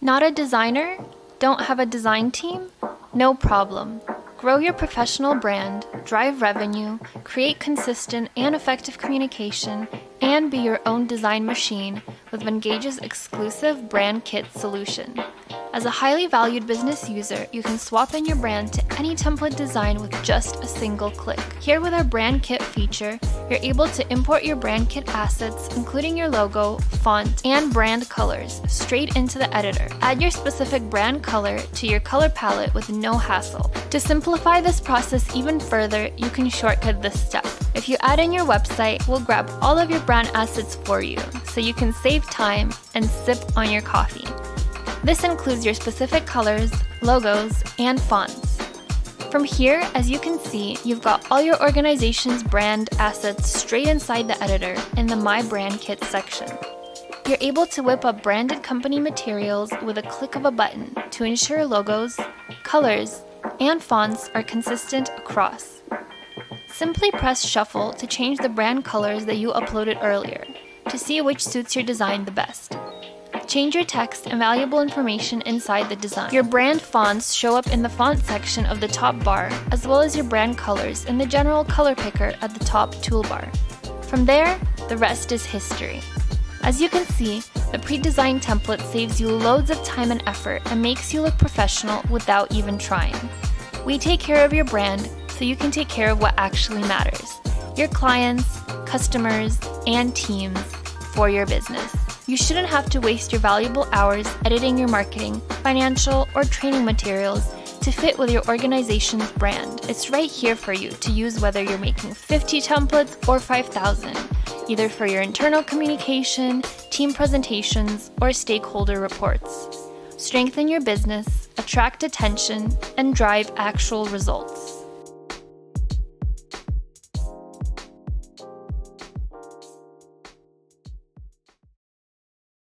Not a designer? Don't have a design team? No problem. Grow your professional brand, drive revenue, create consistent and effective communication, and be your own design machine with Vengage's exclusive Brand Kit solution. As a highly valued business user, you can swap in your brand to any template design with just a single click. Here with our Brand Kit feature, you're able to import your Brand Kit assets, including your logo, font, and brand colors, straight into the editor. Add your specific brand color to your color palette with no hassle. To simplify this process even further, you can shortcut this step. If you add in your website, we'll grab all of your brand assets for you, so you can save time and sip on your coffee. This includes your specific colors, logos, and fonts. From here, as you can see, you've got all your organization's brand assets straight inside the editor in the My Brand Kit section. You're able to whip up branded company materials with a click of a button to ensure logos, colors, and fonts are consistent across. Simply press Shuffle to change the brand colors that you uploaded earlier to see which suits your design the best. Change your text and valuable information inside the design. Your brand fonts show up in the font section of the top bar, as well as your brand colors in the general color picker at the top toolbar. From there, the rest is history. As you can see, the pre-designed template saves you loads of time and effort and makes you look professional without even trying. We take care of your brand so you can take care of what actually matters: your clients, customers, and teams for your business. You shouldn't have to waste your valuable hours editing your marketing, financial, or training materials to fit with your organization's brand. It's right here for you to use whether you're making 50 templates or 5,000, either for your internal communication, team presentations, or stakeholder reports. Strengthen your business, attract attention, and drive actual results.